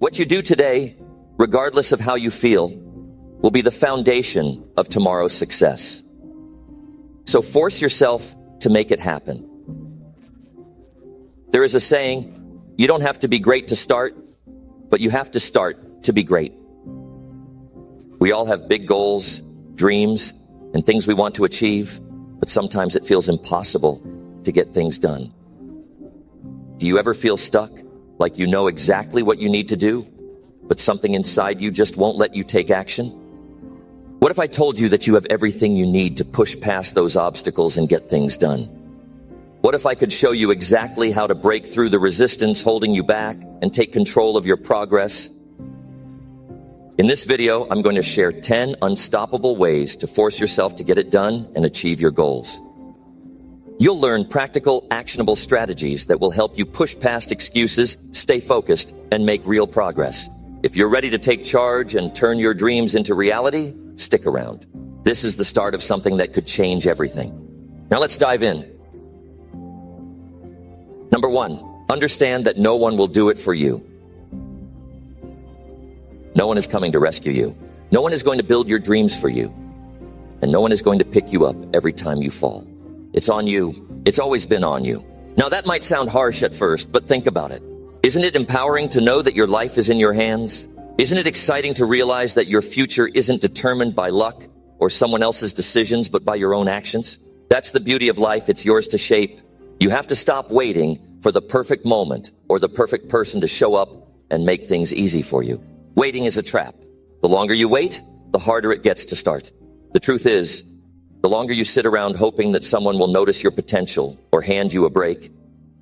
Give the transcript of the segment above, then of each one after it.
What you do today, regardless of how you feel, will be the foundation of tomorrow's success. So force yourself to make it happen. There is a saying, you don't have to be great to start, but you have to start to be great. We all have big goals, dreams, and things we want to achieve, but sometimes it feels impossible to get things done. Do you ever feel stuck, like you know exactly what you need to do, but something inside you just won't let you take action? What if I told you that you have everything you need to push past those obstacles and get things done? What if I could show you exactly how to break through the resistance holding you back and take control of your progress? In this video, I'm going to share 10 unstoppable ways to force yourself to get it done and achieve your goals. You'll learn practical, actionable strategies that will help you push past excuses, stay focused, and make real progress. If you're ready to take charge and turn your dreams into reality, stick around. This is the start of something that could change everything. Now let's dive in. Number 1, understand that no one will do it for you. No one is coming to rescue you. No one is going to build your dreams for you. And no one is going to pick you up every time you fall. It's on you. It's always been on you. Now that might sound harsh at first, but think about it. Isn't it empowering to know that your life is in your hands? Isn't it exciting to realize that your future isn't determined by luck or someone else's decisions, but by your own actions? That's the beauty of life. It's yours to shape. You have to stop waiting for the perfect moment or the perfect person to show up and make things easy for you. Waiting is a trap. The longer you wait, the harder it gets to start. The truth is, the longer you sit around hoping that someone will notice your potential or hand you a break,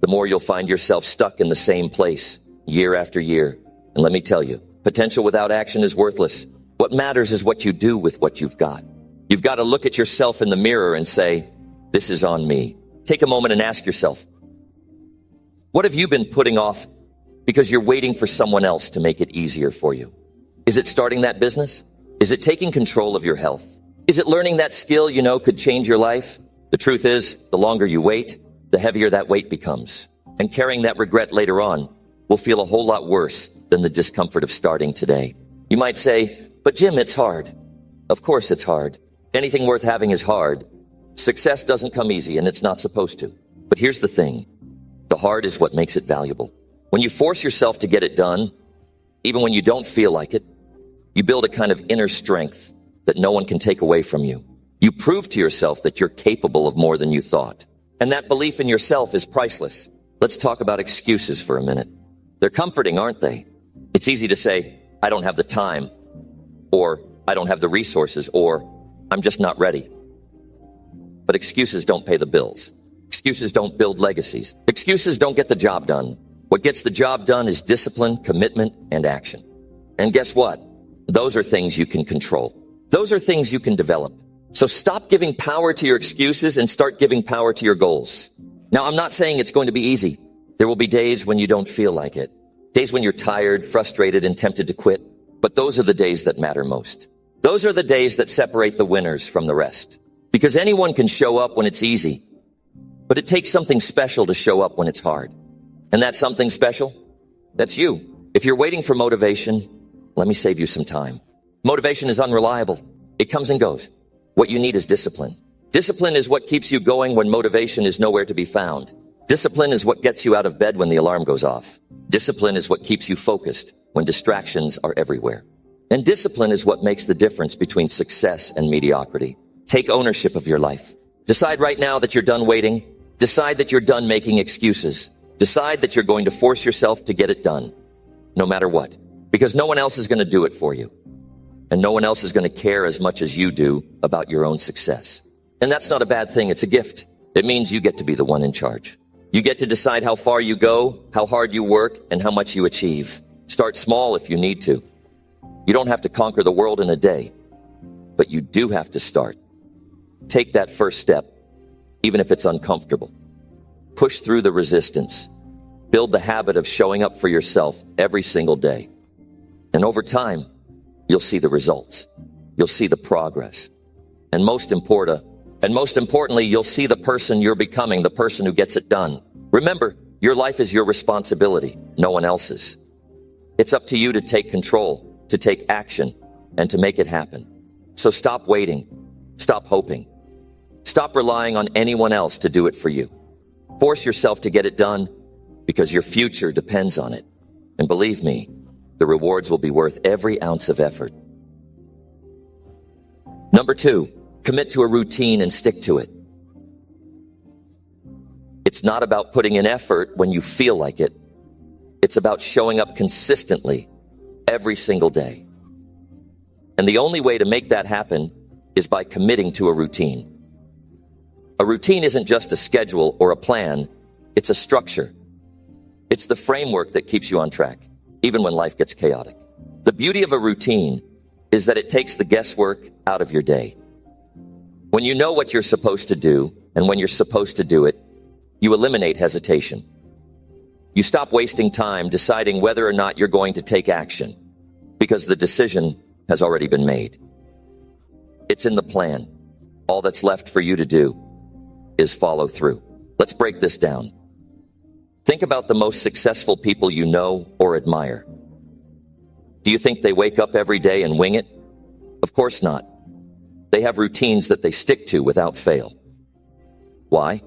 the more you'll find yourself stuck in the same place year after year. And let me tell you, potential without action is worthless. What matters is what you do with what you've got. You've got to look at yourself in the mirror and say, this is on me. Take a moment and ask yourself, what have you been putting off because you're waiting for someone else to make it easier for you? Is it starting that business? Is it taking control of your health? Is it learning that skill you know could change your life? The truth is, the longer you wait, the heavier that weight becomes. And carrying that regret later on will feel a whole lot worse than the discomfort of starting today. You might say, but Jim, it's hard. Of course it's hard. Anything worth having is hard. Success doesn't come easy, and it's not supposed to. But here's the thing. The hard is what makes it valuable. When you force yourself to get it done, even when you don't feel like it, you build a kind of inner strength that no one can take away from you. You prove to yourself that you're capable of more than you thought. And that belief in yourself is priceless. Let's talk about excuses for a minute. They're comforting, aren't they? It's easy to say, I don't have the time, or I don't have the resources, or I'm just not ready. But excuses don't pay the bills. Excuses don't build legacies. Excuses don't get the job done. What gets the job done is discipline, commitment, and action. And guess what? Those are things you can control. Those are things you can develop. So stop giving power to your excuses and start giving power to your goals. Now, I'm not saying it's going to be easy. There will be days when you don't feel like it. Days when you're tired, frustrated, and tempted to quit. But those are the days that matter most. Those are the days that separate the winners from the rest. Because anyone can show up when it's easy. But it takes something special to show up when it's hard. And that something special? That's you. If you're waiting for motivation, let me save you some time. Motivation is unreliable. It comes and goes. What you need is discipline. Discipline is what keeps you going when motivation is nowhere to be found. Discipline is what gets you out of bed when the alarm goes off. Discipline is what keeps you focused when distractions are everywhere. And discipline is what makes the difference between success and mediocrity. Take ownership of your life. Decide right now that you're done waiting. Decide that you're done making excuses. Decide that you're going to force yourself to get it done, no matter what. Because no one else is going to do it for you. And no one else is going to care as much as you do about your own success. And that's not a bad thing. It's a gift. It means you get to be the one in charge. You get to decide how far you go, how hard you work, and how much you achieve. Start small if you need to. You don't have to conquer the world in a day, but you do have to start. Take that first step, even if it's uncomfortable. Push through the resistance. Build the habit of showing up for yourself every single day. And over time, you'll see the results. You'll see the progress. And most importantly, you'll see the person you're becoming, the person who gets it done. Remember, your life is your responsibility, no one else's. It's up to you to take control, to take action, and to make it happen. So stop waiting. Stop hoping. Stop relying on anyone else to do it for you. Force yourself to get it done because your future depends on it. And believe me, the rewards will be worth every ounce of effort. Number 2, commit to a routine and stick to it. It's not about putting in effort when you feel like it. It's about showing up consistently every single day. And the only way to make that happen is by committing to a routine. A routine isn't just a schedule or a plan, it's a structure. It's the framework that keeps you on track, even when life gets chaotic. The beauty of a routine is that it takes the guesswork out of your day. When you know what you're supposed to do, and when you're supposed to do it, you eliminate hesitation. You stop wasting time deciding whether or not you're going to take action, because the decision has already been made. It's in the plan. All that's left for you to do is follow through. Let's break this down. Think about the most successful people you know or admire. Do you think they wake up every day and wing it? Of course not. They have routines that they stick to without fail. Why?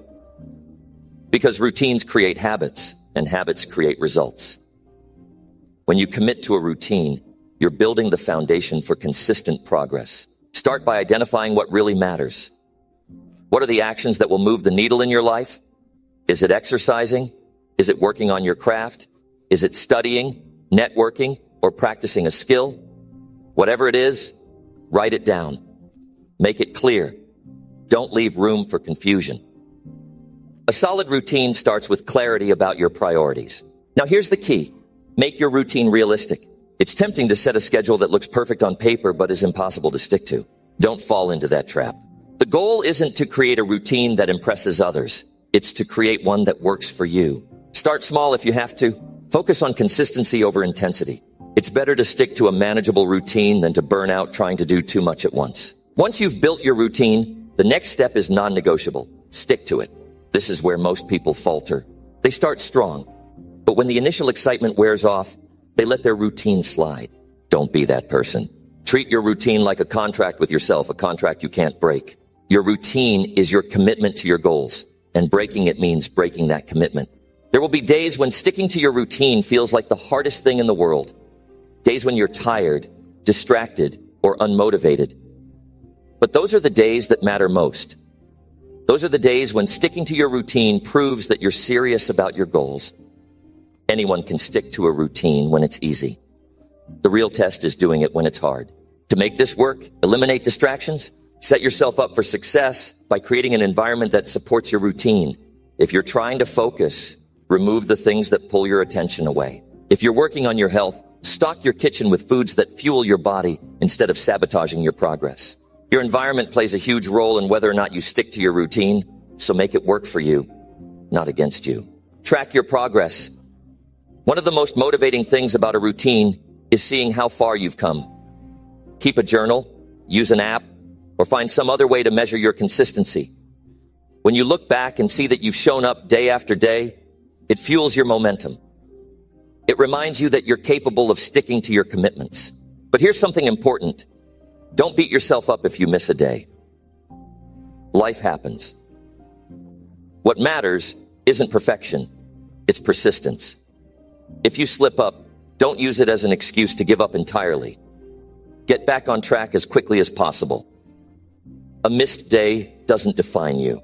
Because routines create habits, and habits create results. When you commit to a routine, you're building the foundation for consistent progress. Start by identifying what really matters. What are the actions that will move the needle in your life? Is it exercising? Is it working on your craft? Is it studying, networking, or practicing a skill? Whatever it is, write it down. Make it clear. Don't leave room for confusion. A solid routine starts with clarity about your priorities. Now here's the key. Make your routine realistic. It's tempting to set a schedule that looks perfect on paper but is impossible to stick to. Don't fall into that trap. The goal isn't to create a routine that impresses others. It's to create one that works for you. Start small if you have to. Focus on consistency over intensity. It's better to stick to a manageable routine than to burn out trying to do too much at once. Once you've built your routine, the next step is non-negotiable. Stick to it. This is where most people falter. They start strong, but when the initial excitement wears off, they let their routine slide. Don't be that person. Treat your routine like a contract with yourself, a contract you can't break. Your routine is your commitment to your goals, and breaking it means breaking that commitment. There will be days when sticking to your routine feels like the hardest thing in the world. Days when you're tired, distracted, or unmotivated. But those are the days that matter most. Those are the days when sticking to your routine proves that you're serious about your goals. Anyone can stick to a routine when it's easy. The real test is doing it when it's hard. To make this work, eliminate distractions. Set yourself up for success by creating an environment that supports your routine. If you're trying to focus, remove the things that pull your attention away. If you're working on your health, stock your kitchen with foods that fuel your body instead of sabotaging your progress. Your environment plays a huge role in whether or not you stick to your routine, so make it work for you, not against you. Track your progress. One of the most motivating things about a routine is seeing how far you've come. Keep a journal, use an app, or find some other way to measure your consistency. When you look back and see that you've shown up day after day, it fuels your momentum. It reminds you that you're capable of sticking to your commitments. But here's something important. Don't beat yourself up if you miss a day. Life happens. What matters isn't perfection, it's persistence. If you slip up, don't use it as an excuse to give up entirely. Get back on track as quickly as possible. A missed day doesn't define you.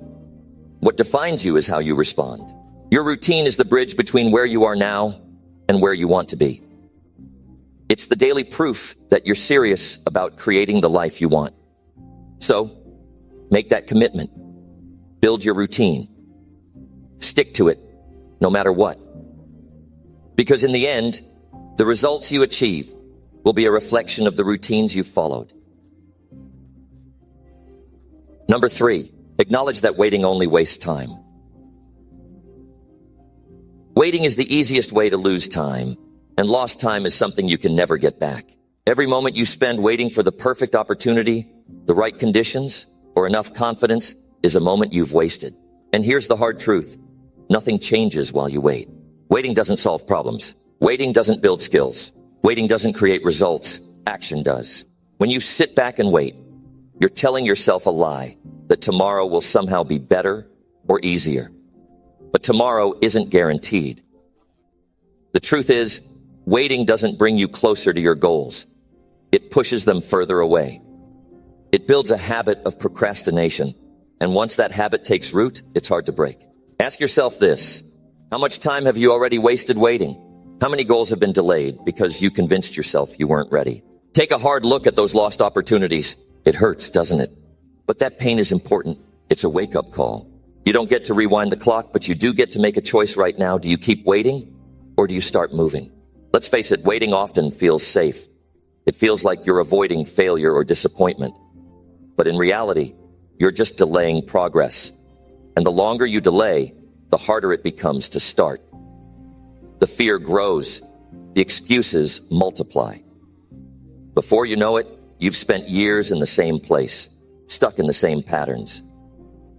What defines you is how you respond. Your routine is the bridge between where you are now and where you want to be. It's the daily proof that you're serious about creating the life you want. So, make that commitment. Build your routine. Stick to it, no matter what. Because in the end, the results you achieve will be a reflection of the routines you've followed. Number 3, acknowledge that waiting only wastes time. Waiting is the easiest way to lose time, and lost time is something you can never get back. Every moment you spend waiting for the perfect opportunity, the right conditions, or enough confidence is a moment you've wasted. And here's the hard truth. Nothing changes while you wait. Waiting doesn't solve problems. Waiting doesn't build skills. Waiting doesn't create results. Action does. When you sit back and wait, you're telling yourself a lie that tomorrow will somehow be better or easier. But tomorrow isn't guaranteed. The truth is, waiting doesn't bring you closer to your goals. It pushes them further away. It builds a habit of procrastination. And once that habit takes root, it's hard to break. Ask yourself this: how much time have you already wasted waiting? How many goals have been delayed because you convinced yourself you weren't ready? Take a hard look at those lost opportunities. It hurts, doesn't it? But that pain is important. It's a wake-up call. You don't get to rewind the clock, but you do get to make a choice right now. Do you keep waiting, or do you start moving? Let's face it, waiting often feels safe. It feels like you're avoiding failure or disappointment. But in reality, you're just delaying progress. And the longer you delay, the harder it becomes to start. The fear grows. The excuses multiply. Before you know it, you've spent years in the same place, stuck in the same patterns.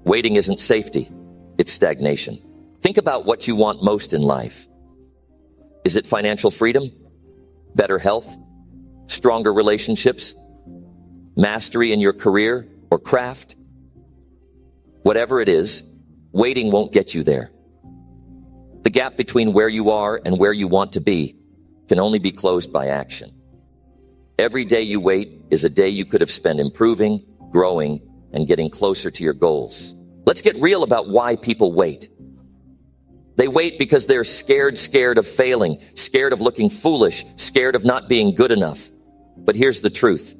Waiting isn't safety, it's stagnation. Think about what you want most in life. Is it financial freedom? Better health? Stronger relationships? Mastery in your career or craft? Whatever it is, waiting won't get you there. The gap between where you are and where you want to be can only be closed by action. Every day you wait is a day you could have spent improving, growing, and getting closer to your goals. Let's get real about why people wait. They wait because they're scared of failing, scared of looking foolish, scared of not being good enough. But here's the truth.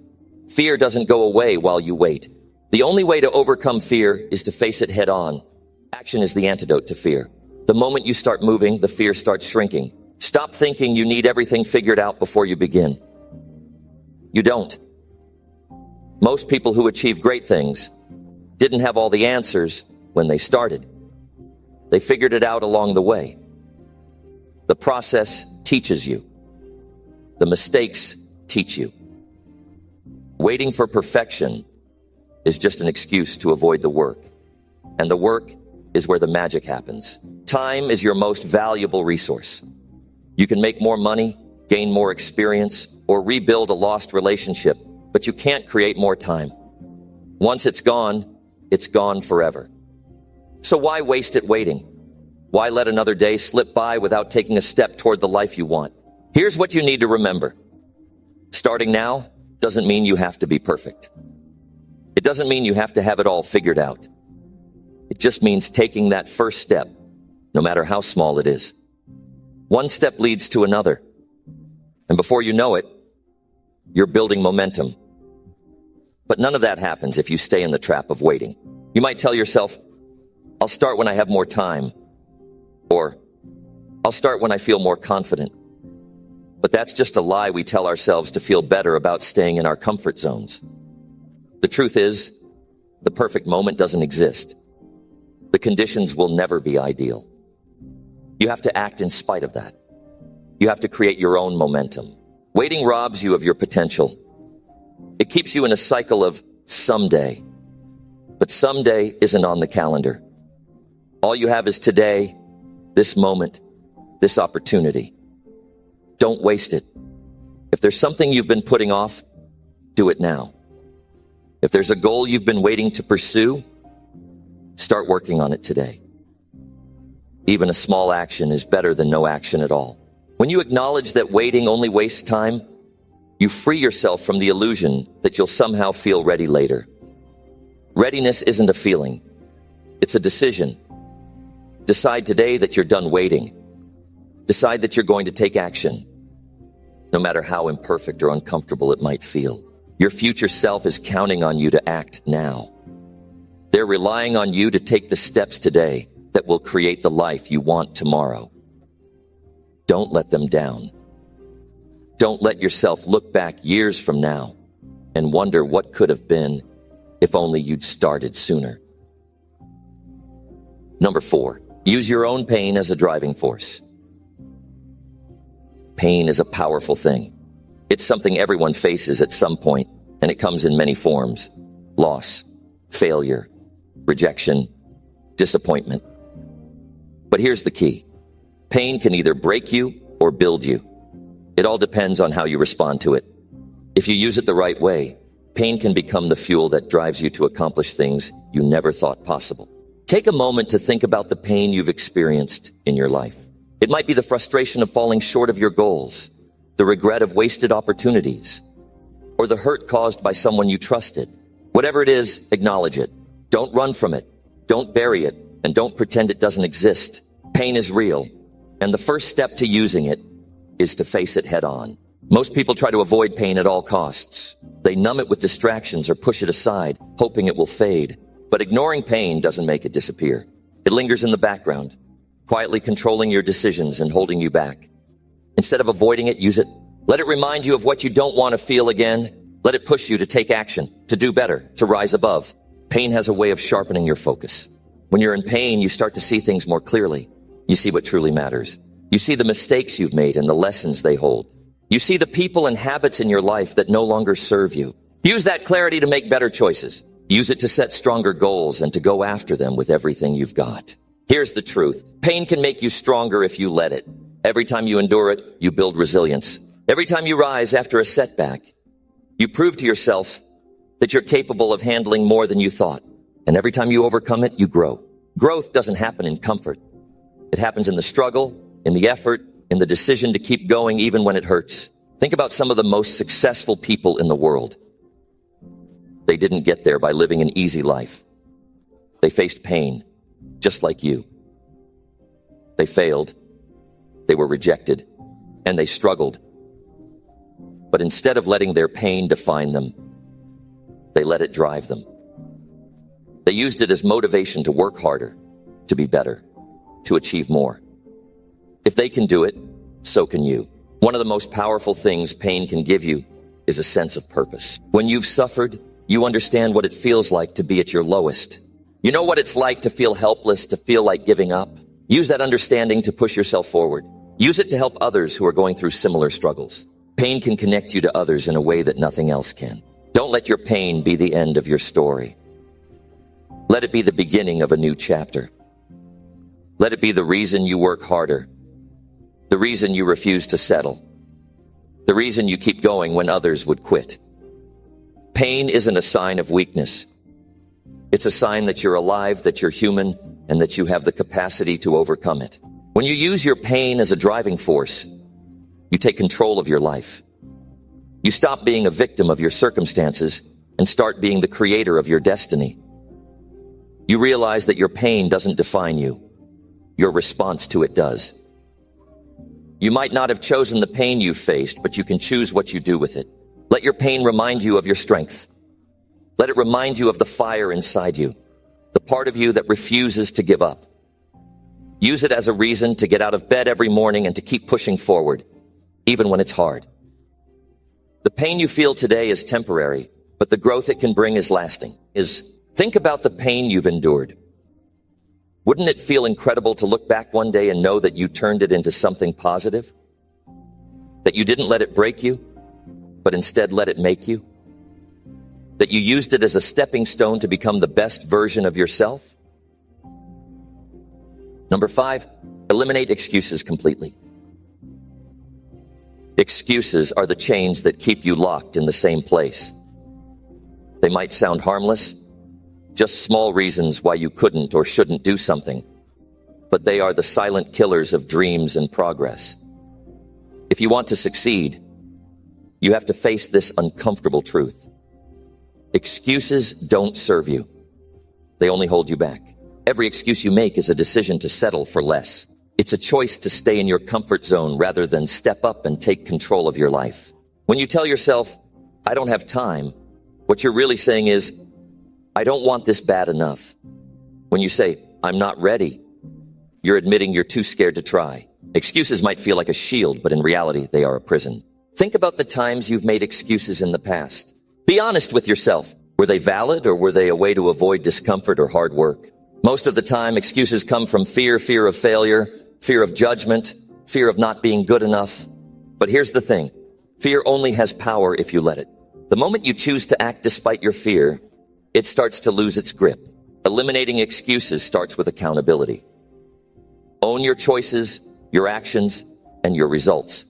Fear doesn't go away while you wait. The only way to overcome fear is to face it head on. Action is the antidote to fear. The moment you start moving, the fear starts shrinking. Stop thinking you need everything figured out before you begin. You don't. Most people who achieve great things didn't have all the answers when they started. They figured it out along the way. The process teaches you. The mistakes teach you. Waiting for perfection is just an excuse to avoid the work. And the work is where the magic happens. Time is your most valuable resource. You can make more money, gain more experience, or rebuild a lost relationship, but you can't create more time. Once it's gone forever. So why waste it waiting? Why let another day slip by without taking a step toward the life you want? Here's what you need to remember. Starting now doesn't mean you have to be perfect. It doesn't mean you have to have it all figured out. It just means taking that first step, no matter how small it is. One step leads to another. And before you know it, you're building momentum. But none of that happens if you stay in the trap of waiting. You might tell yourself, I'll start when I have more time. Or, I'll start when I feel more confident. But that's just a lie we tell ourselves to feel better about staying in our comfort zones. The truth is, the perfect moment doesn't exist. The conditions will never be ideal. You have to act in spite of that. You have to create your own momentum. Waiting robs you of your potential. It keeps you in a cycle of someday. But someday isn't on the calendar. All you have is today, this moment, this opportunity. Don't waste it. If there's something you've been putting off, do it now. If there's a goal you've been waiting to pursue, start working on it today. Even a small action is better than no action at all. When you acknowledge that waiting only wastes time, you free yourself from the illusion that you'll somehow feel ready later. Readiness isn't a feeling. It's a decision. Decide today that you're done waiting. Decide that you're going to take action, no matter how imperfect or uncomfortable it might feel. Your future self is counting on you to act now. They're relying on you to take the steps today that will create the life you want tomorrow. Don't let them down. Don't let yourself look back years from now and wonder what could have been if only you'd started sooner. Number 4, use your own pain as a driving force. Pain is a powerful thing. It's something everyone faces at some point, and it comes in many forms: loss, failure, rejection, disappointment. But here's the key. Pain can either break you or build you. It all depends on how you respond to it. If you use it the right way, pain can become the fuel that drives you to accomplish things you never thought possible. Take a moment to think about the pain you've experienced in your life. It might be the frustration of falling short of your goals, the regret of wasted opportunities, or the hurt caused by someone you trusted. Whatever it is, acknowledge it. Don't run from it. Don't bury it, and don't pretend it doesn't exist. Pain is real, and the first step to using it is to face it head on. Most people try to avoid pain at all costs. They numb it with distractions or push it aside, hoping it will fade. But ignoring pain doesn't make it disappear. It lingers in the background, quietly controlling your decisions and holding you back. Instead of avoiding it, use it. Let it remind you of what you don't want to feel again. Let it push you to take action, to do better, to rise above. Pain has a way of sharpening your focus. When you're in pain, you start to see things more clearly. You see what truly matters. You see the mistakes you've made and the lessons they hold. You see the people and habits in your life that no longer serve you. Use that clarity to make better choices. Use it to set stronger goals and to go after them with everything you've got. Here's the truth. Pain can make you stronger if you let it. Every time you endure it, you build resilience. Every time you rise after a setback, you prove to yourself that you're capable of handling more than you thought. And every time you overcome it, you grow. Growth doesn't happen in comfort. It happens in the struggle, in the effort, in the decision to keep going even when it hurts. Think about some of the most successful people in the world. They didn't get there by living an easy life. They faced pain, just like you. They failed, they were rejected, and they struggled. But instead of letting their pain define them, they let it drive them. They used it as motivation to work harder, to be better, to achieve more. If they can do it, so can you. One of the most powerful things pain can give you is a sense of purpose. When you've suffered, you understand what it feels like to be at your lowest. You know what it's like to feel helpless, to feel like giving up. Use that understanding to push yourself forward. Use it to help others who are going through similar struggles. Pain can connect you to others in a way that nothing else can. Don't let your pain be the end of your story. Let it be the beginning of a new chapter. Let it be the reason you work harder, the reason you refuse to settle, the reason you keep going when others would quit. Pain isn't a sign of weakness. It's a sign that you're alive, that you're human, and that you have the capacity to overcome it. When you use your pain as a driving force, you take control of your life. You stop being a victim of your circumstances and start being the creator of your destiny. You realize that your pain doesn't define you. Your response to it does. You might not have chosen the pain you've faced, but you can choose what you do with it. Let your pain remind you of your strength. Let it remind you of the fire inside you, the part of you that refuses to give up. Use it as a reason to get out of bed every morning and to keep pushing forward, even when it's hard. The pain you feel today is temporary, but the growth it can bring is lasting. Think about the pain you've endured. Wouldn't it feel incredible to look back one day and know that you turned it into something positive? That you didn't let it break you, but instead let it make you? That you used it as a stepping stone to become the best version of yourself? Number 5, eliminate excuses completely. Excuses are the chains that keep you locked in the same place. They might sound harmless, just small reasons why you couldn't or shouldn't do something, but they are the silent killers of dreams and progress. If you want to succeed, you have to face this uncomfortable truth. Excuses don't serve you. They only hold you back. Every excuse you make is a decision to settle for less. It's a choice to stay in your comfort zone rather than step up and take control of your life. When you tell yourself, I don't have time, what you're really saying is, I don't want this bad enough. When you say, I'm not ready, you're admitting you're too scared to try. Excuses might feel like a shield, but in reality, they are a prison. Think about the times you've made excuses in the past. Be honest with yourself. Were they valid, or were they a way to avoid discomfort or hard work? Most of the time, excuses come from fear of failure, fear of judgment, fear of not being good enough. But here's the thing. Fear only has power if you let it. The moment you choose to act despite your fear, it starts to lose its grip. Eliminating excuses starts with accountability. Own your choices, your actions, and your results.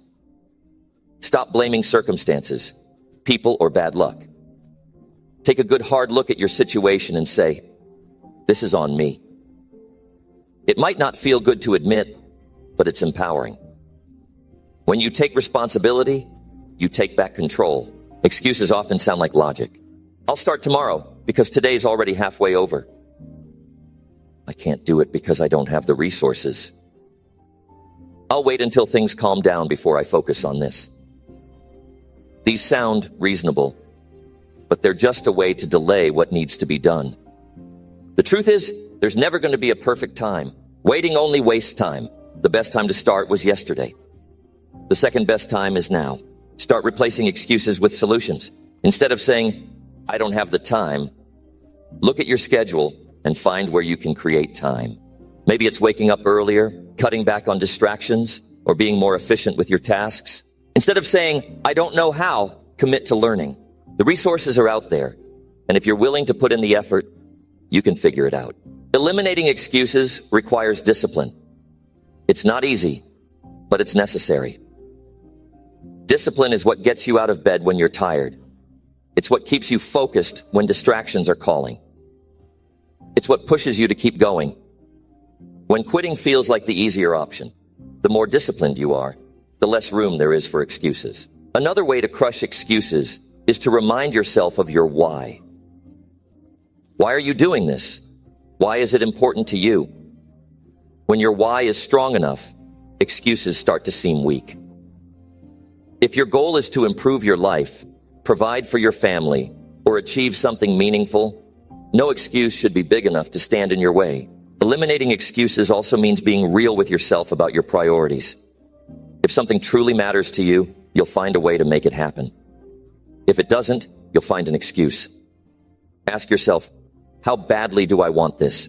Stop blaming circumstances, people, or bad luck. Take a good hard look at your situation and say, this is on me. It might not feel good to admit, but it's empowering. When you take responsibility, you take back control. Excuses often sound like logic. I'll start tomorrow because today's already halfway over. I can't do it because I don't have the resources. I'll wait until things calm down before I focus on this. These sound reasonable, but they're just a way to delay what needs to be done. The truth is, there's never going to be a perfect time. Waiting only wastes time. The best time to start was yesterday. The second best time is now. Start replacing excuses with solutions. Instead of saying, I don't have the time, look at your schedule and find where you can create time. Maybe it's waking up earlier, cutting back on distractions, or being more efficient with your tasks. Instead of saying, I don't know how, commit to learning. The resources are out there, and if you're willing to put in the effort, you can figure it out. Eliminating excuses requires discipline. It's not easy, but it's necessary. Discipline is what gets you out of bed when you're tired. It's what keeps you focused when distractions are calling. It's what pushes you to keep going. When quitting feels like the easier option, the more disciplined you are, the less room there is for excuses. Another way to crush excuses is to remind yourself of your why. Why are you doing this? Why is it important to you? When your why is strong enough, excuses start to seem weak. If your goal is to improve your life, provide for your family, or achieve something meaningful, no excuse should be big enough to stand in your way. Eliminating excuses also means being real with yourself about your priorities. If something truly matters to you, you'll find a way to make it happen. If it doesn't, you'll find an excuse. Ask yourself, how badly do I want this?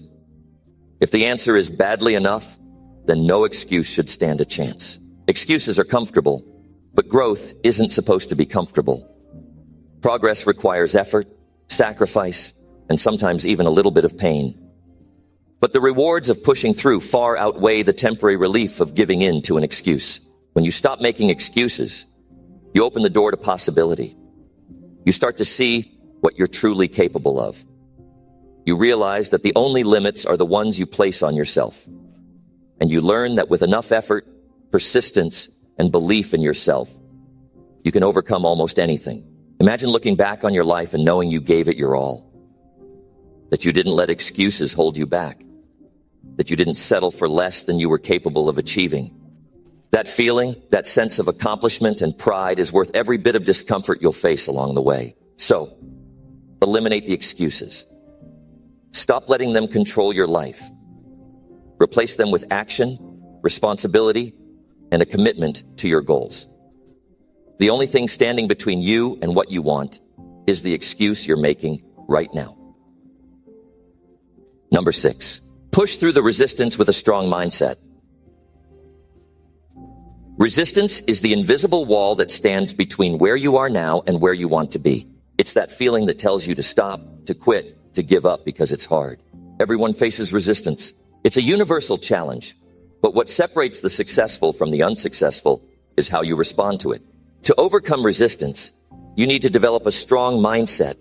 If the answer is badly enough, then no excuse should stand a chance. Excuses are comfortable, but growth isn't supposed to be comfortable. Progress requires effort, sacrifice, and sometimes even a little bit of pain. But the rewards of pushing through far outweigh the temporary relief of giving in to an excuse. When you stop making excuses, you open the door to possibility. You start to see what you're truly capable of. You realize that the only limits are the ones you place on yourself. And you learn that with enough effort, persistence, and belief in yourself, you can overcome almost anything. Imagine looking back on your life and knowing you gave it your all. That you didn't let excuses hold you back. That you didn't settle for less than you were capable of achieving. That feeling, that sense of accomplishment and pride is worth every bit of discomfort you'll face along the way. So, eliminate the excuses. Stop letting them control your life. Replace them with action, responsibility, and a commitment to your goals. The only thing standing between you and what you want is the excuse you're making right now. Number 6, push through the resistance with a strong mindset. Resistance is the invisible wall that stands between where you are now and where you want to be. It's that feeling that tells you to stop, to quit, to give up because it's hard. Everyone faces resistance. It's a universal challenge. But what separates the successful from the unsuccessful is how you respond to it. To overcome resistance, you need to develop a strong mindset,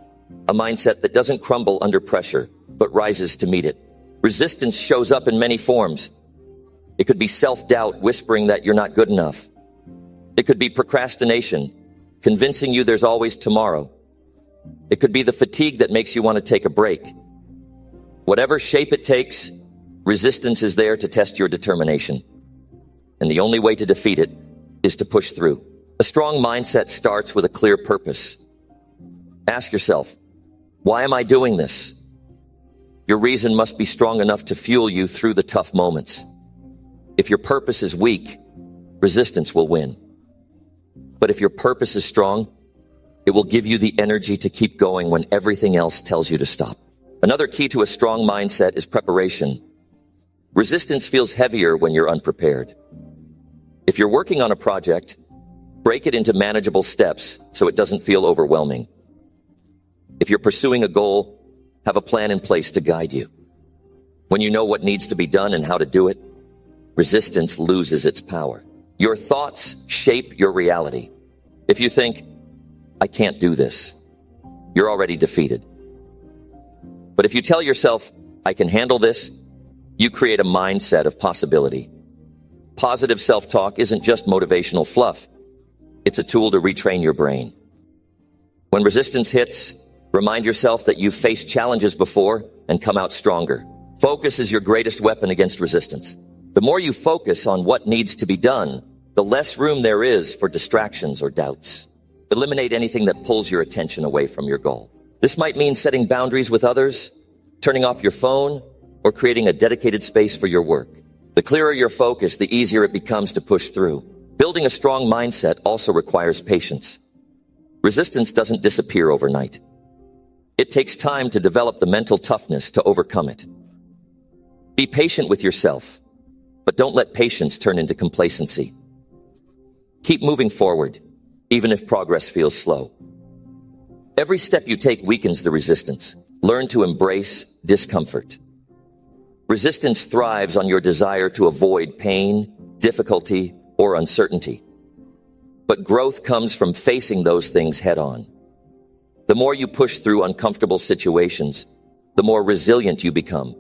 a mindset that doesn't crumble under pressure, but rises to meet it. Resistance shows up in many forms. It could be self-doubt whispering that you're not good enough. It could be procrastination, convincing you there's always tomorrow. It could be the fatigue that makes you want to take a break. Whatever shape it takes, resistance is there to test your determination. And the only way to defeat it is to push through. A strong mindset starts with a clear purpose. Ask yourself, why am I doing this? Your reason must be strong enough to fuel you through the tough moments. If your purpose is weak, resistance will win. But if your purpose is strong, it will give you the energy to keep going when everything else tells you to stop. Another key to a strong mindset is preparation. Resistance feels heavier when you're unprepared. If you're working on a project, break it into manageable steps so it doesn't feel overwhelming. If you're pursuing a goal, have a plan in place to guide you. When you know what needs to be done and how to do it, resistance loses its power. Your thoughts shape your reality. If you think, I can't do this, you're already defeated. But if you tell yourself, I can handle this, you create a mindset of possibility. Positive self-talk isn't just motivational fluff. It's a tool to retrain your brain. When resistance hits, remind yourself that you've faced challenges before and come out stronger. Focus is your greatest weapon against resistance. The more you focus on what needs to be done, the less room there is for distractions or doubts. Eliminate anything that pulls your attention away from your goal. This might mean setting boundaries with others, turning off your phone, or creating a dedicated space for your work. The clearer your focus, the easier it becomes to push through. Building a strong mindset also requires patience. Resistance doesn't disappear overnight. It takes time to develop the mental toughness to overcome it. Be patient with yourself, but don't let patience turn into complacency. Keep moving forward, even if progress feels slow. Every step you take weakens the resistance. Learn to embrace discomfort. Resistance thrives on your desire to avoid pain, difficulty, or uncertainty. But growth comes from facing those things head on. The more you push through uncomfortable situations, the more resilient you become.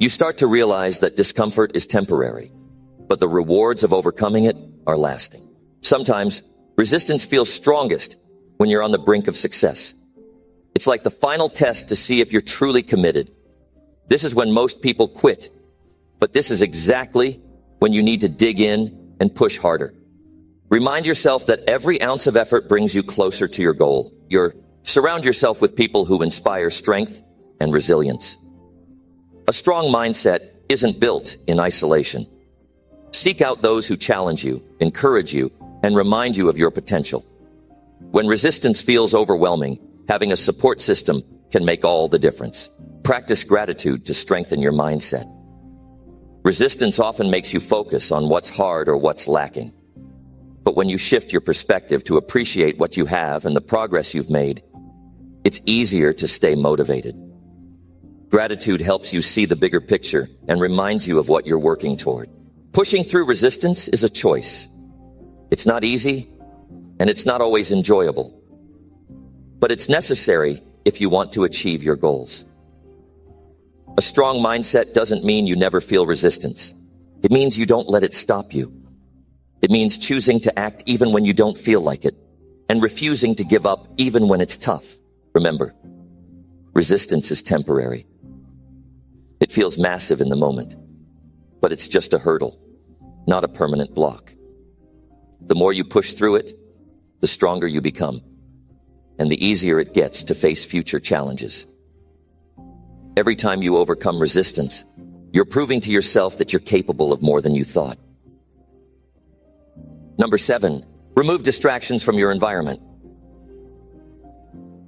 You start to realize that discomfort is temporary, but the rewards of overcoming it are lasting. Sometimes, resistance feels strongest when you're on the brink of success. It's like the final test to see if you're truly committed. This is when most people quit, but this is exactly when you need to dig in and push harder. Remind yourself that every ounce of effort brings you closer to your goal. Surround yourself with people who inspire strength and resilience. A strong mindset isn't built in isolation. Seek out those who challenge you, encourage you, and remind you of your potential. When resistance feels overwhelming, having a support system can make all the difference. Practice gratitude to strengthen your mindset. Resistance often makes you focus on what's hard or what's lacking. But when you shift your perspective to appreciate what you have and the progress you've made, it's easier to stay motivated. Gratitude helps you see the bigger picture and reminds you of what you're working toward. Pushing through resistance is a choice. It's not easy, and it's not always enjoyable. But it's necessary if you want to achieve your goals. A strong mindset doesn't mean you never feel resistance. It means you don't let it stop you. It means choosing to act even when you don't feel like it, and refusing to give up even when it's tough. Remember, resistance is temporary. It feels massive in the moment, but it's just a hurdle, not a permanent block. The more you push through it, the stronger you become, and the easier it gets to face future challenges. Every time you overcome resistance, you're proving to yourself that you're capable of more than you thought. Number 7, remove distractions from your environment.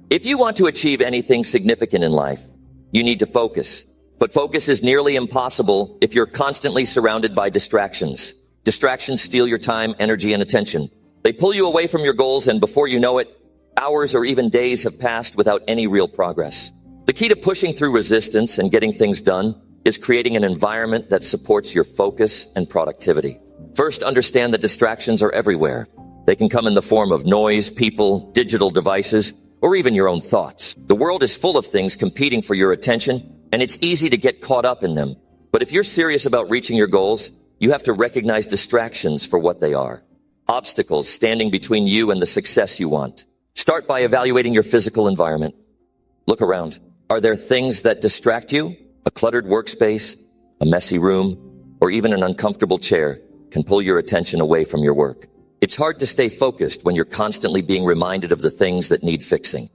If you want to achieve anything significant in life, you need to focus. But focus is nearly impossible if you're constantly surrounded by distractions. Distractions steal your time, energy, and attention. They pull you away from your goals, and before you know it, hours or even days have passed without any real progress. The key to pushing through resistance and getting things done is creating an environment that supports your focus and productivity. First, understand that distractions are everywhere. They can come in the form of noise, people, digital devices, or even your own thoughts. The world is full of things competing for your attention, and it's easy to get caught up in them. But if you're serious about reaching your goals, you have to recognize distractions for what they are. Obstacles standing between you and the success you want. Start by evaluating your physical environment. Look around. Are there things that distract you? A cluttered workspace, a messy room, or even an uncomfortable chair can pull your attention away from your work. It's hard to stay focused when you're constantly being reminded of the things that need fixing.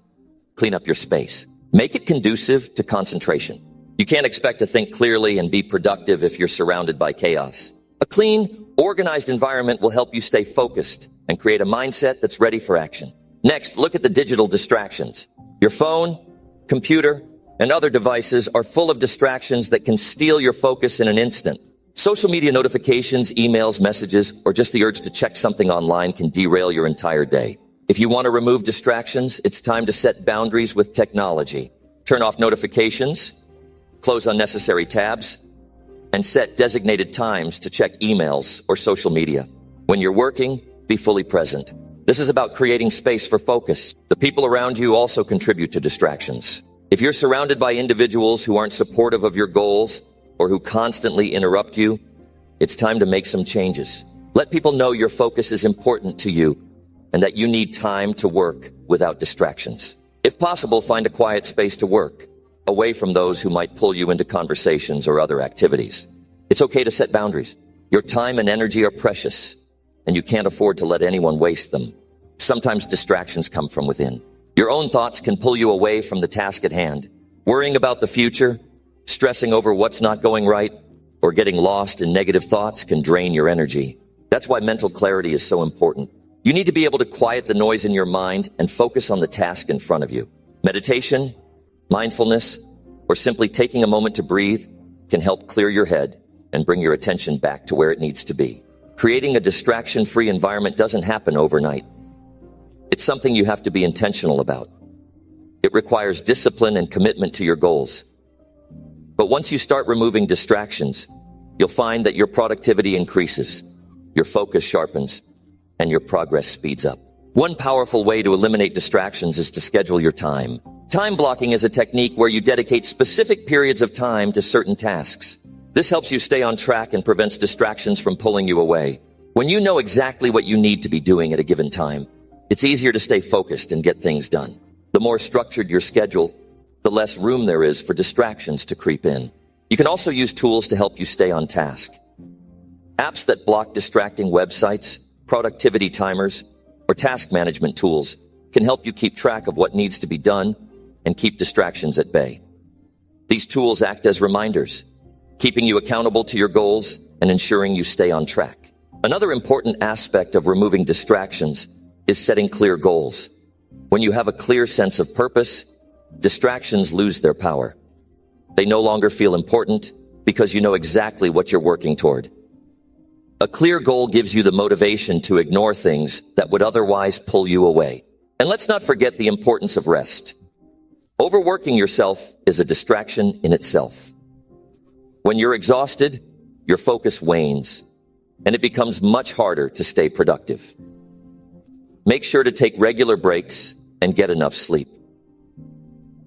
Clean up your space. Make it conducive to concentration. You can't expect to think clearly and be productive if you're surrounded by chaos. A clean, organized environment will help you stay focused and create a mindset that's ready for action. Next, look at the digital distractions. Your phone, computer, and other devices are full of distractions that can steal your focus in an instant. Social media notifications, emails, messages, or just the urge to check something online can derail your entire day. If you want to remove distractions, it's time to set boundaries with technology. Turn off notifications, close unnecessary tabs, and set designated times to check emails or social media. When you're working, be fully present. This is about creating space for focus. The people around you also contribute to distractions. If you're surrounded by individuals who aren't supportive of your goals or who constantly interrupt you, it's time to make some changes. Let people know your focus is important to you and that you need time to work without distractions. If possible, find a quiet space to work, away from those who might pull you into conversations or other activities. It's okay to set boundaries. Your time and energy are precious, and you can't afford to let anyone waste them. Sometimes distractions come from within. Your own thoughts can pull you away from the task at hand. Worrying about the future, stressing over what's not going right, or getting lost in negative thoughts can drain your energy. That's why mental clarity is so important. You need to be able to quiet the noise in your mind and focus on the task in front of you. Meditation, mindfulness, or simply taking a moment to breathe can help clear your head and bring your attention back to where it needs to be. Creating a distraction-free environment doesn't happen overnight. It's something you have to be intentional about. It requires discipline and commitment to your goals. But once you start removing distractions, you'll find that your productivity increases, your focus sharpens, and your progress speeds up. One powerful way to eliminate distractions is to schedule your time. Time blocking is a technique where you dedicate specific periods of time to certain tasks. This helps you stay on track and prevents distractions from pulling you away. When you know exactly what you need to be doing at a given time, it's easier to stay focused and get things done. The more structured your schedule, the less room there is for distractions to creep in. You can also use tools to help you stay on task. Apps that block distracting websites, productivity timers, or task management tools can help you keep track of what needs to be done and keep distractions at bay. These tools act as reminders, keeping you accountable to your goals and ensuring you stay on track. Another important aspect of removing distractions is setting clear goals. When you have a clear sense of purpose, distractions lose their power. They no longer feel important because you know exactly what you're working toward. A clear goal gives you the motivation to ignore things that would otherwise pull you away. And let's not forget the importance of rest. Overworking yourself is a distraction in itself. When you're exhausted, your focus wanes, and it becomes much harder to stay productive. Make sure to take regular breaks and get enough sleep.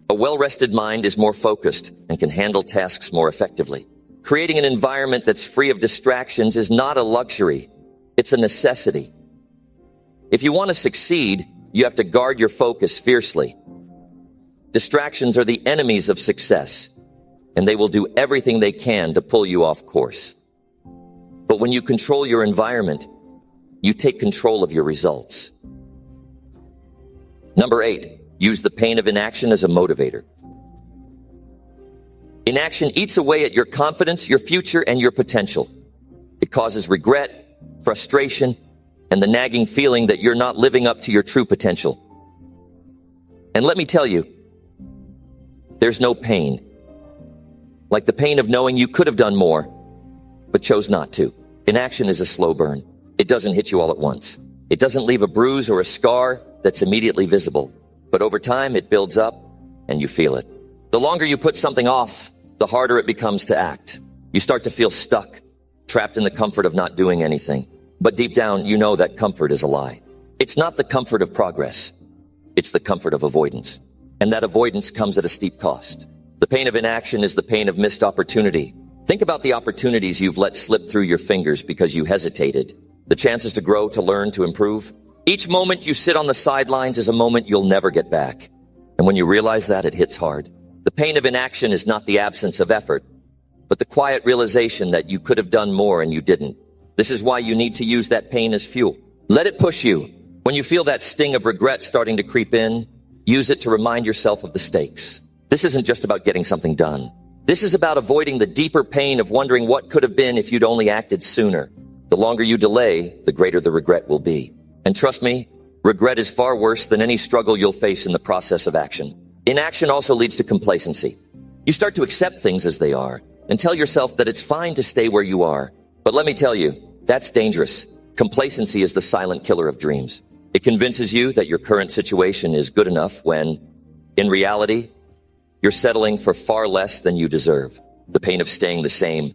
A well-rested mind is more focused and can handle tasks more effectively. Creating an environment that's free of distractions is not a luxury. It's a necessity. If you want to succeed, you have to guard your focus fiercely. Distractions are the enemies of success, and they will do everything they can to pull you off course. But when you control your environment, you take control of your results. Number 8, use the pain of inaction as a motivator. Inaction eats away at your confidence, your future, and your potential. It causes regret, frustration, and the nagging feeling that you're not living up to your true potential. And let me tell you, there's no pain like the pain of knowing you could have done more, but chose not to. Inaction is a slow burn. It doesn't hit you all at once. It doesn't leave a bruise or a scar that's immediately visible. But over time, it builds up, and you feel it. The longer you put something off, the harder it becomes to act. You start to feel stuck, trapped in the comfort of not doing anything. But deep down, you know that comfort is a lie. It's not the comfort of progress. It's the comfort of avoidance. And that avoidance comes at a steep cost. The pain of inaction is the pain of missed opportunity. Think about the opportunities you've let slip through your fingers because you hesitated. The chances to grow, to learn, to improve. Each moment you sit on the sidelines is a moment you'll never get back. And when you realize that, it hits hard. The pain of inaction is not the absence of effort, but the quiet realization that you could have done more and you didn't. This is why you need to use that pain as fuel. Let it push you. When you feel that sting of regret starting to creep in, use it to remind yourself of the stakes. This isn't just about getting something done. This is about avoiding the deeper pain of wondering what could have been if you'd only acted sooner. The longer you delay, the greater the regret will be. And trust me, regret is far worse than any struggle you'll face in the process of action. Inaction also leads to complacency. You start to accept things as they are and tell yourself that it's fine to stay where you are. But let me tell you, that's dangerous. Complacency is the silent killer of dreams. It convinces you that your current situation is good enough when, in reality, you're settling for far less than you deserve. The pain of staying the same,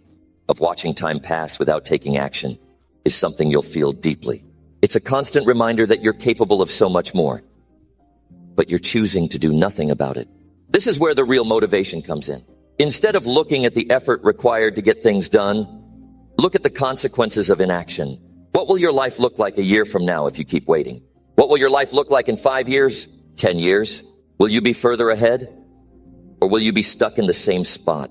of watching time pass without taking action, is something you'll feel deeply. It's a constant reminder that you're capable of so much more, but you're choosing to do nothing about it. This is where the real motivation comes in. Instead of looking at the effort required to get things done, look at the consequences of inaction. What will your life look like a year from now if you keep waiting? What will your life look like in 5 years, 10 years? Will you be further ahead? Or will you be stuck in the same spot,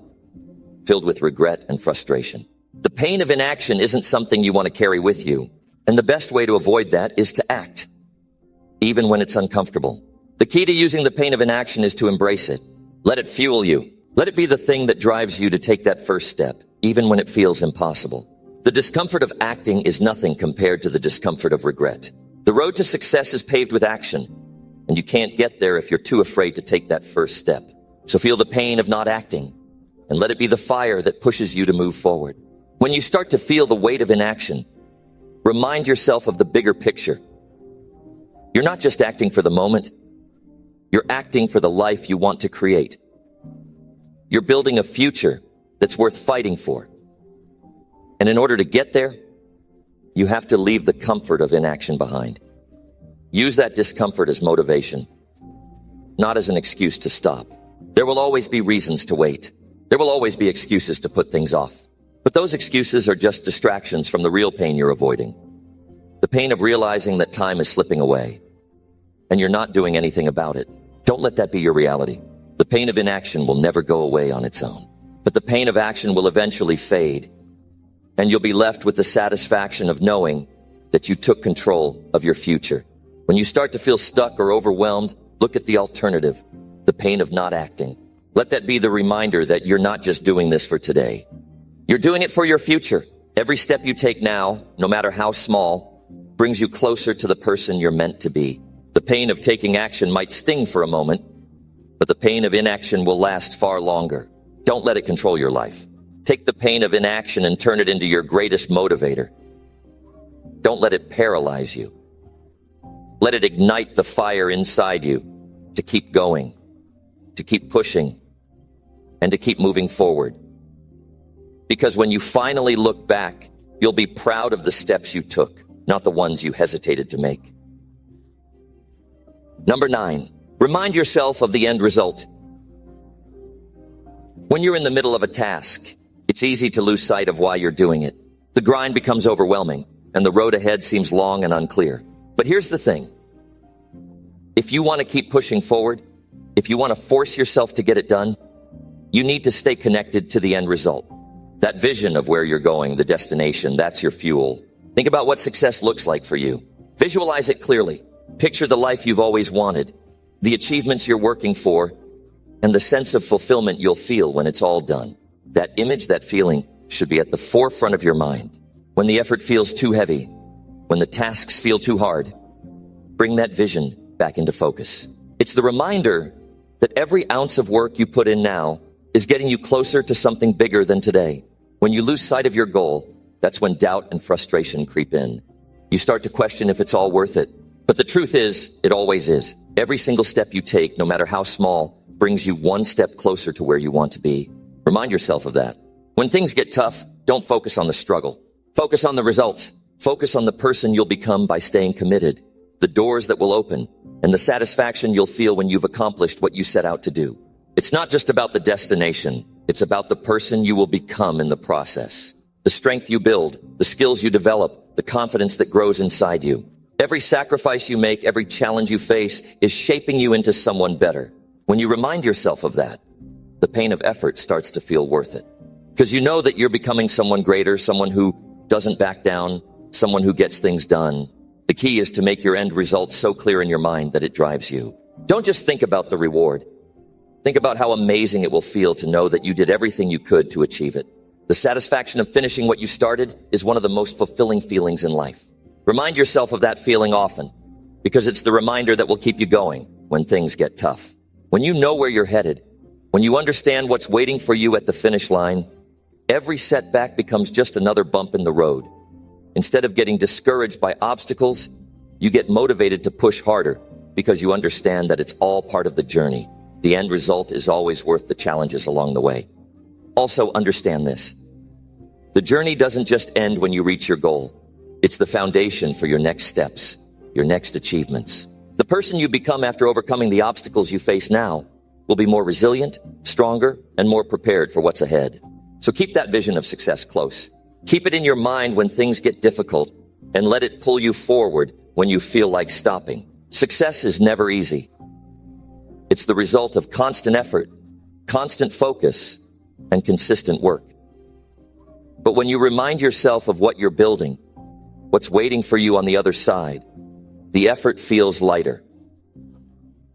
filled with regret and frustration? The pain of inaction isn't something you want to carry with you, and the best way to avoid that is to act, even when it's uncomfortable. The key to using the pain of inaction is to embrace it. Let it fuel you. Let it be the thing that drives you to take that first step, even when it feels impossible. The discomfort of acting is nothing compared to the discomfort of regret. The road to success is paved with action, and you can't get there if you're too afraid to take that first step. So feel the pain of not acting, and let it be the fire that pushes you to move forward. When you start to feel the weight of inaction, remind yourself of the bigger picture. You're not just acting for the moment. You're acting for the life you want to create. You're building a future that's worth fighting for. And in order to get there, you have to leave the comfort of inaction behind. Use that discomfort as motivation, not as an excuse to stop. There will always be reasons to wait. There will always be excuses to put things off. But those excuses are just distractions from the real pain you're avoiding. The pain of realizing that time is slipping away, and you're not doing anything about it. Don't let that be your reality. The pain of inaction will never go away on its own. But the pain of action will eventually fade, and you'll be left with the satisfaction of knowing that you took control of your future. When you start to feel stuck or overwhelmed, look at the alternative, the pain of not acting. Let that be the reminder that you're not just doing this for today. You're doing it for your future. Every step you take now, no matter how small, brings you closer to the person you're meant to be. The pain of taking action might sting for a moment, but the pain of inaction will last far longer. Don't let it control your life. Take the pain of inaction and turn it into your greatest motivator. Don't let it paralyze you. Let it ignite the fire inside you to keep going, to keep pushing, and to keep moving forward. Because when you finally look back, you'll be proud of the steps you took, not the ones you hesitated to make. Number 9, remind yourself of the end result. When you're in the middle of a task, it's easy to lose sight of why you're doing it. The grind becomes overwhelming, and the road ahead seems long and unclear. But here's the thing. If you want to keep pushing forward, if you want to force yourself to get it done, you need to stay connected to the end result. That vision of where you're going, the destination, that's your fuel. Think about what success looks like for you. Visualize it clearly. Picture the life you've always wanted, the achievements you're working for, and the sense of fulfillment you'll feel when it's all done. That image, that feeling, should be at the forefront of your mind. When the effort feels too heavy, when the tasks feel too hard, bring that vision back into focus. It's the reminder that every ounce of work you put in now is getting you closer to something bigger than today. When you lose sight of your goal, that's when doubt and frustration creep in. You start to question if it's all worth it. But the truth is, it always is. Every single step you take, no matter how small, brings you one step closer to where you want to be. Remind yourself of that. When things get tough, don't focus on the struggle. Focus on the results. Focus on the person you'll become by staying committed, the doors that will open, and the satisfaction you'll feel when you've accomplished what you set out to do. It's not just about the destination. It's about the person you will become in the process. The strength you build, the skills you develop, the confidence that grows inside you. Every sacrifice you make, every challenge you face is shaping you into someone better. When you remind yourself of that, the pain of effort starts to feel worth it. Because you know that you're becoming someone greater, someone who doesn't back down, someone who gets things done. The key is to make your end result so clear in your mind that it drives you. Don't just think about the reward. Think about how amazing it will feel to know that you did everything you could to achieve it. The satisfaction of finishing what you started is one of the most fulfilling feelings in life. Remind yourself of that feeling often, because it's the reminder that will keep you going when things get tough. When you know where you're headed, when you understand what's waiting for you at the finish line, every setback becomes just another bump in the road. Instead of getting discouraged by obstacles, you get motivated to push harder because you understand that it's all part of the journey. The end result is always worth the challenges along the way. Also understand this. The journey doesn't just end when you reach your goal. It's the foundation for your next steps, your next achievements. The person you become after overcoming the obstacles you face now will be more resilient, stronger, and more prepared for what's ahead. So keep that vision of success close. Keep it in your mind when things get difficult, and let it pull you forward when you feel like stopping. Success is never easy. It's the result of constant effort, constant focus, and consistent work. But when you remind yourself of what you're building, what's waiting for you on the other side, the effort feels lighter.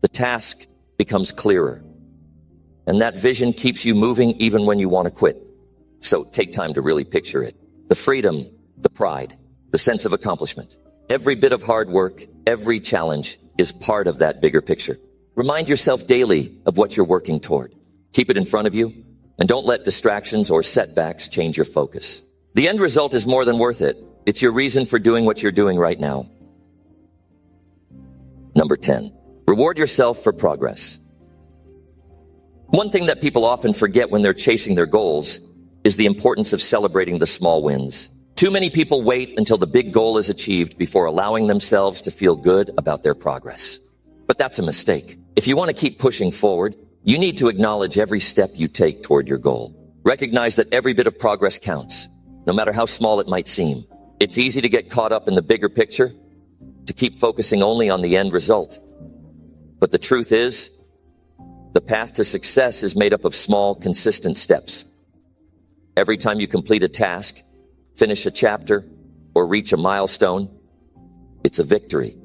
The task becomes clearer. And that vision keeps you moving even when you want to quit. So take time to really picture it. The freedom, the pride, the sense of accomplishment. Every bit of hard work, every challenge is part of that bigger picture. Remind yourself daily of what you're working toward. Keep it in front of you, and don't let distractions or setbacks change your focus. The end result is more than worth it. It's your reason for doing what you're doing right now. Number 10, reward yourself for progress. One thing that people often forget when they're chasing their goals is the importance of celebrating the small wins. Too many people wait until the big goal is achieved before allowing themselves to feel good about their progress. But that's a mistake. If you want to keep pushing forward, you need to acknowledge every step you take toward your goal. Recognize that every bit of progress counts, no matter how small it might seem. It's easy to get caught up in the bigger picture, to keep focusing only on the end result. But the truth is, the path to success is made up of small, consistent steps. Every time you complete a task, finish a chapter, or reach a milestone, it's a victory.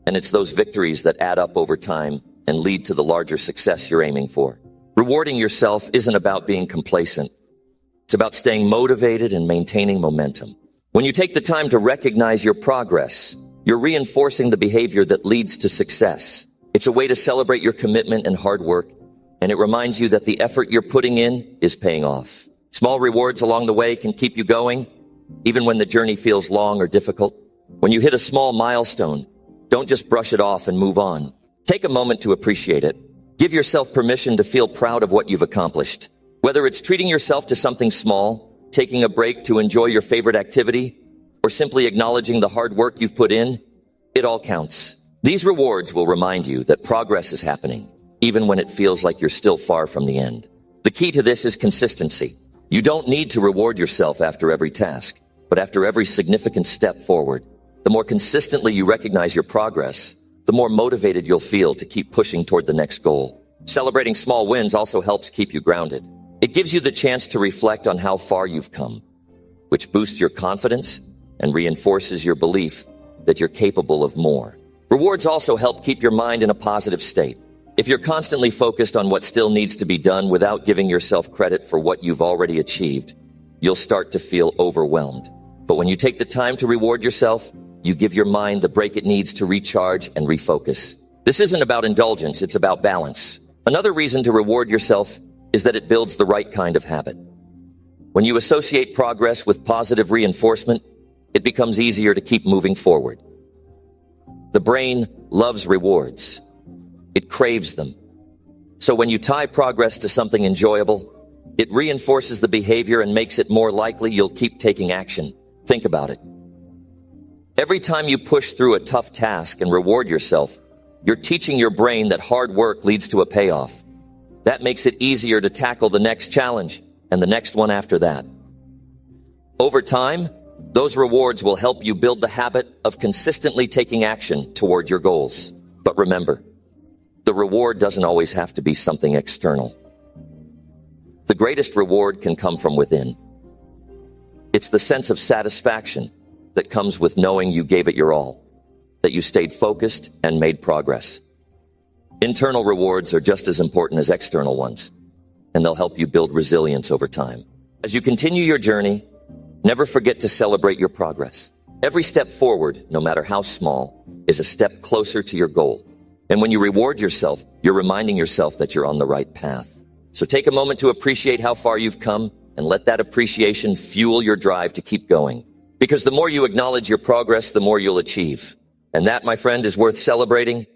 And it's those victories that add up over time and lead to the larger success you're aiming for. Rewarding yourself isn't about being complacent. It's about staying motivated and maintaining momentum. When you take the time to recognize your progress, you're reinforcing the behavior that leads to success. It's a way to celebrate your commitment and hard work, and it reminds you that the effort you're putting in is paying off. Small rewards along the way can keep you going, even when the journey feels long or difficult. When you hit a small milestone, don't just brush it off and move on. Take a moment to appreciate it. Give yourself permission to feel proud of what you've accomplished. Whether it's treating yourself to something small, taking a break to enjoy your favorite activity, or simply acknowledging the hard work you've put in, it all counts. These rewards will remind you that progress is happening, even when it feels like you're still far from the end. The key to this is consistency. You don't need to reward yourself after every task, but after every significant step forward. The more consistently you recognize your progress, the more motivated you'll feel to keep pushing toward the next goal. Celebrating small wins also helps keep you grounded. It gives you the chance to reflect on how far you've come, which boosts your confidence and reinforces your belief that you're capable of more. Rewards also help keep your mind in a positive state. If you're constantly focused on what still needs to be done without giving yourself credit for what you've already achieved, you'll start to feel overwhelmed. But when you take the time to reward yourself, you give your mind the break it needs to recharge and refocus. This isn't about indulgence, it's about balance. Another reason to reward yourself is that it builds the right kind of habit. When you associate progress with positive reinforcement, it becomes easier to keep moving forward. The brain loves rewards. It craves them. So when you tie progress to something enjoyable, it reinforces the behavior and makes it more likely you'll keep taking action. Think about it. Every time you push through a tough task and reward yourself, you're teaching your brain that hard work leads to a payoff. That makes it easier to tackle the next challenge and the next one after that. Over time, those rewards will help you build the habit of consistently taking action toward your goals. But remember, the reward doesn't always have to be something external. The greatest reward can come from within. It's the sense of satisfaction that comes with knowing you gave it your all, that you stayed focused and made progress. Internal rewards are just as important as external ones, and they'll help you build resilience over time. As you continue your journey, never forget to celebrate your progress. Every step forward, no matter how small, is a step closer to your goal. And when you reward yourself, you're reminding yourself that you're on the right path. So take a moment to appreciate how far you've come and let that appreciation fuel your drive to keep going. Because the more you acknowledge your progress, the more you'll achieve. And that, my friend, is worth celebrating